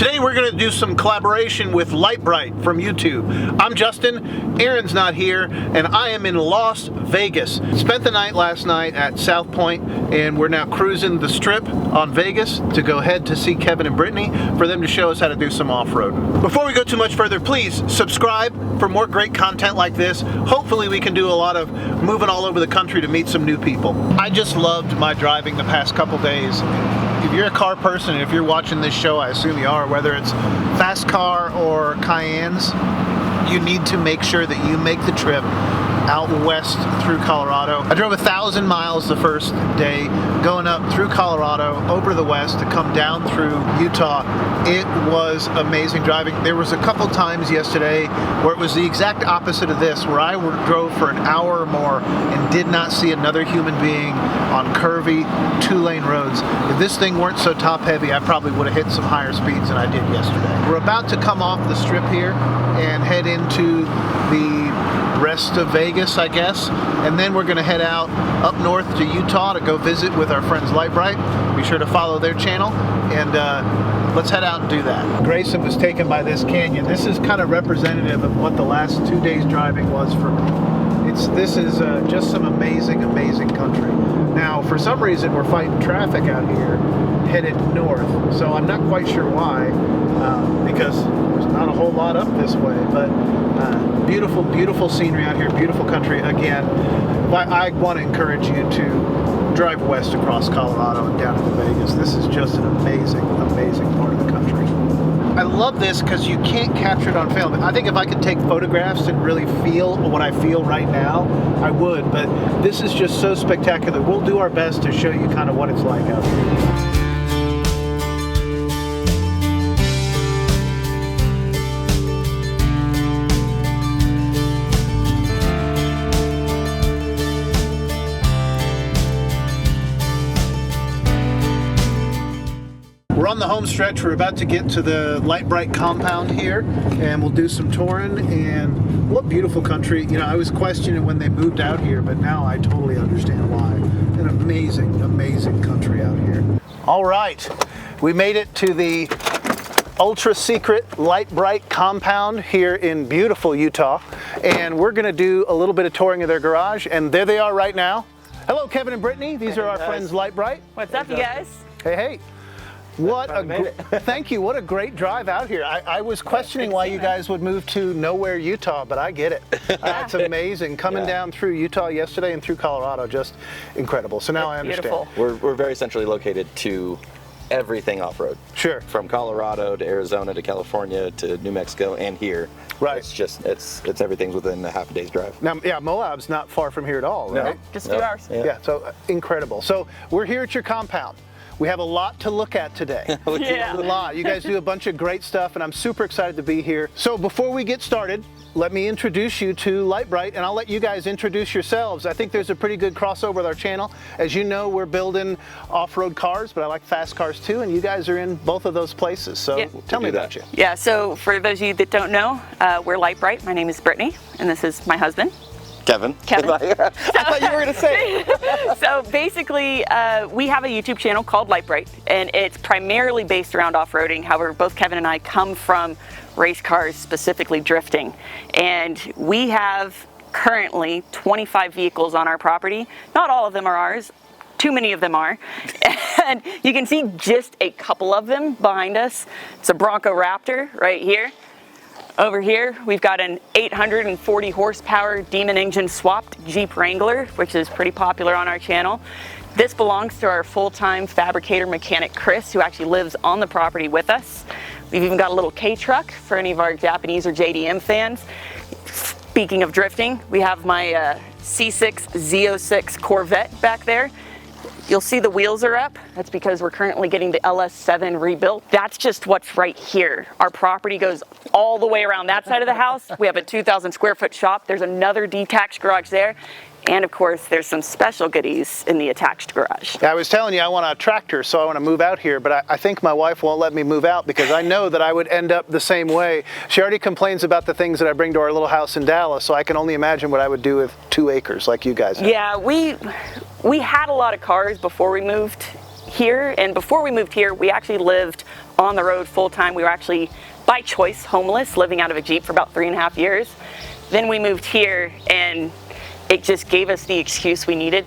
Today we're going to do some collaboration with Lite Brite from YouTube. I'm Justin, Aaron's not here, and I am in Las Vegas. Spent the night last night at South Point, and we're now cruising the strip on Vegas to go head to see Kevin and Brittany for them to show us how to do some off-road. Before we go too much further, please subscribe for more great content like this. Hopefully we can do a lot of moving all over the country to meet some new people. I just loved my driving the past couple days. If you're a car person, and if you're watching this show, I assume you are, whether it's fast car or Cayennes, you need to make sure that you make the trip out west through Colorado. I drove 1,000 miles the first day, going up through Colorado, over to the west to come down through Utah. It was amazing driving. There was a couple times yesterday where it was the exact opposite of this, where I drove for an hour or more and did not see another human being on curvy, two-lane roads. If this thing weren't so top-heavy, I probably would have hit some higher speeds than I did yesterday. We're about to come off the strip here and head into the rest of Vegas, I guess, and then we're going to head out up north to Utah to go visit with our friends Lite Brite. Be sure to follow their channel, and let's head out and do that. Grayson was taken by this canyon. This is kind of representative of what the last 2 days driving was for me. This is just some amazing, amazing country. Now, for some reason, we're fighting traffic out here headed north, so I'm not quite sure why, because there's not a whole lot up this way, but beautiful, beautiful scenery out here, beautiful country. Again, I want to encourage you to drive west across Colorado and down into Vegas. This is just an amazing, amazing part of the country. I love this because you can't capture it on film. I think if I could take photographs and really feel what I feel right now, I would, but this is just so spectacular. We'll do our best to show you kind of what it's like out here. We're on the home stretch. We're about to get to the Lite Brite compound here, and we'll do some touring. And what beautiful country. You know, I was questioning when they moved out here, but now I totally understand why. An amazing, amazing country out here. All right, we made it to the ultra secret Lite Brite compound here in beautiful Utah, and we're going to do a little bit of touring of their garage. And there they are right now. Hello, Kevin and Brittany. These are our friends Lite Brite. What's up, you guys? Hey, hey. Thank you. What a great drive out here. I was questioning why you guys would move to nowhere, Utah, but I get it. It's amazing. Coming down through Utah yesterday and through Colorado, just incredible. So now I understand. Beautiful. We're very centrally located to everything off-road. Sure. From Colorado to Arizona to California to New Mexico and here. Right. It's just, it's everything's within a half a day's drive. Now, yeah, Moab's not far from here at all, right? No, just 2 hours. Yeah, so incredible. So we're here at your compound. We have a lot to look at today. Yeah. A lot. You guys do a bunch of great stuff, and I'm super excited to be here. So before we get started, let me introduce you to Lite Brite, and I'll let you guys introduce yourselves. I think there's a pretty good crossover with our channel. As you know, we're building off-road cars, but I like fast cars too, and you guys are in both of those places. So tell me about you. Yeah, so for those of you that don't know, we're Lite Brite. My name is Brittany, and this is my husband. Kevin. I thought you were going to say it. So basically, we have a YouTube channel called Lite Brite, and it's primarily based around off-roading. However, both Kevin and I come from race cars, specifically drifting. And we have currently 25 vehicles on our property. Not all of them are ours. Too many of them are. And you can see just a couple of them behind us. It's a Bronco Raptor right here. Over here, we've got an 840 horsepower Demon engine swapped Jeep Wrangler, which is pretty popular on our channel. This belongs to our full-time fabricator mechanic, Chris, who actually lives on the property with us. We've even got a little K-truck for any of our Japanese or JDM fans. Speaking of drifting, we have my C6 Z06 Corvette back there. You'll see the wheels are up. That's because we're currently getting the LS7 rebuilt. That's just what's right here. Our property goes all the way around that side of the house. We have a 2,000 square foot shop. There's another detached garage there. And of course, there's some special goodies in the attached garage. Yeah, I was telling you I want a tractor, so I want to move out here, but I think my wife won't let me move out because I know that I would end up the same way. She already complains about the things that I bring to our little house in Dallas, so I can only imagine what I would do with 2 acres like you guys have. Yeah, we had a lot of cars before we moved here, and before we moved here, we actually lived on the road full time. We were actually, by choice, homeless, living out of a Jeep for about 3.5 years. Then we moved here, and it just gave us the excuse we needed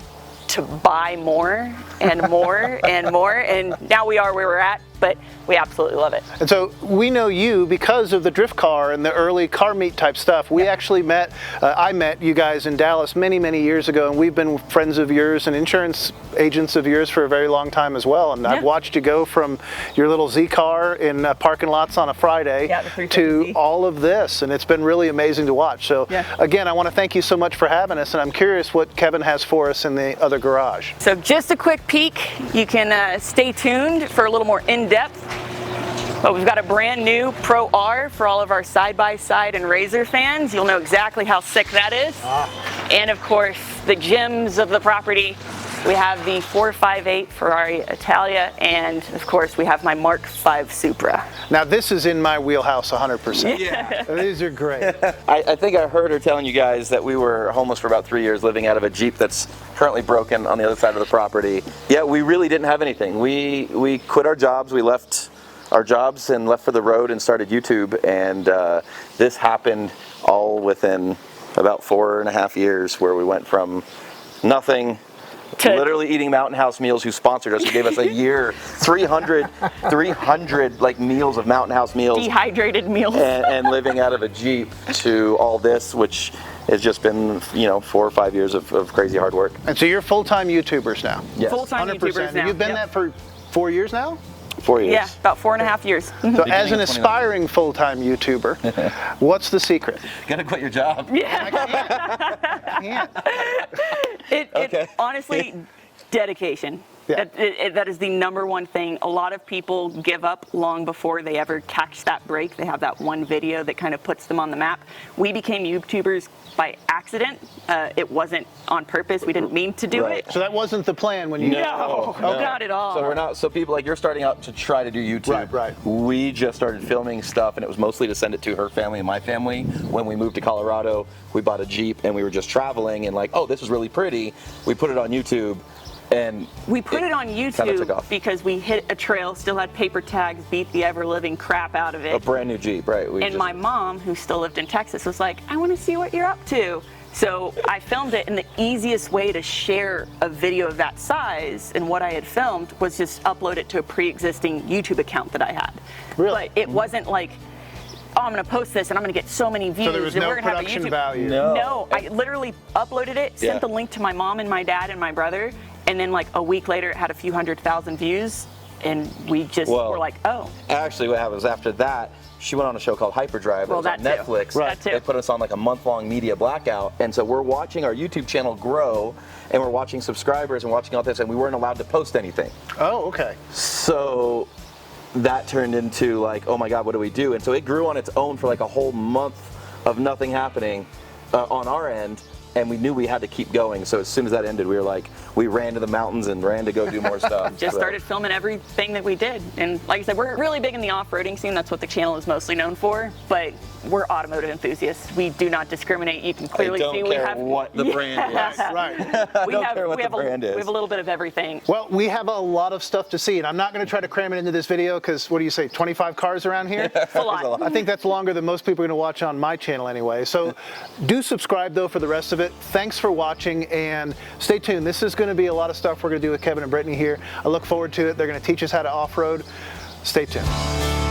to buy more and more and more, and now we are where we're at, but we absolutely love it. And so we know you because of the drift car and the early car meet type stuff. We actually met, I met you guys in Dallas many, many years ago, and we've been friends of yours and insurance agents of yours for a very long time as well. And I've watched you go from your little Z car in parking lots on a Friday to all of this, and it's been really amazing to watch. So again, I want to thank you so much for having us, and I'm curious what Kevin has for us in the other garage. So just a quick peek, you can stay tuned for a little more in-depth. But we've got a brand new Pro R for all of our side-by-side and Razor fans. You'll know exactly how sick that is. And of course, the gems of the property. We have the 458 Ferrari Italia, and of course we have my Mark V Supra. Now this is in my wheelhouse 100%. Yeah. These are great. I think I heard her telling you guys that we were homeless for about 3 years, living out of a Jeep that's currently broken on the other side of the property. Yeah, we really didn't have anything. We quit our jobs, we left our jobs and left for the road and started YouTube, and this happened all within about 4.5 years, where we went from nothing to literally eating Mountain House meals, who sponsored us, who gave us a year 300 like meals of Mountain House meals, dehydrated meals, and living out of a Jeep, to all this, which has just been 4 or 5 years of crazy hard work. And so you're full-time YouTubers now? Yes. Full-time YouTubers now. You've been that for 4 years now? 4 years. Yeah, about 4.5 years. So as an aspiring full-time YouTuber, what's the secret? Gotta quit your job. Yeah. I can't. It honestly, dedication. Yeah. That is the number one thing. A lot of people give up long before they ever catch that break. They have that one video that kind of puts them on the map. We became YouTubers by accident. It wasn't on purpose. We didn't mean to do it. So that wasn't the plan when you... No, not at all. So we're not. So people like, you're starting out to try to do YouTube. Right. We just started filming stuff, and it was mostly to send it to her family and my family. When we moved to Colorado, we bought a Jeep, and we were just traveling, and like, oh, this is really pretty. We put it on YouTube. And we put it on YouTube because we hit a trail, still had paper tags, beat the ever-living crap out of it. A brand new Jeep, right. And my mom, who still lived in Texas, was like, I want to see what you're up to. So I filmed it, and the easiest way to share a video of that size and what I had filmed was just upload it to a pre-existing YouTube account that I had. Really? But it wasn't like, oh, I'm going to post this and I'm going to get so many views. So there was no production value? No, I literally uploaded it, sent the link to my mom and my dad and my brother, and then like a week later it had a few 100,000 views, and we just were like, oh. Actually, what happened was after that, she went on a show called Hyperdrive. It was on Netflix. Right. They put us on like a month-long media blackout, and so we're watching our YouTube channel grow, and we're watching subscribers and watching all this, and we weren't allowed to post anything. Oh, okay. So that turned into like, oh my God, what do we do? And so it grew on its own for like a whole month of nothing happening on our end. And we knew we had to keep going. So as soon as that ended, we were like, we ran to the mountains and ran to go do more stuff. Just started filming everything that we did. And like I said, we're really big in the off-roading scene. That's what the channel is mostly known for. But we're automotive enthusiasts. We do not discriminate. You can clearly see we have what the brand is. Right. We have a little bit of everything. Well, we have a lot of stuff to see, and I'm not going to try to cram it into this video because, what do you say, 25 cars around here? A lot. I think that's longer than most people are going to watch on my channel anyway. So do subscribe, though, for the rest of it. Thanks for watching, and stay tuned. This is going to be a lot of stuff we're going to do with Kevin and Brittany here. I look forward to it. They're going to teach us how to off-road. Stay tuned.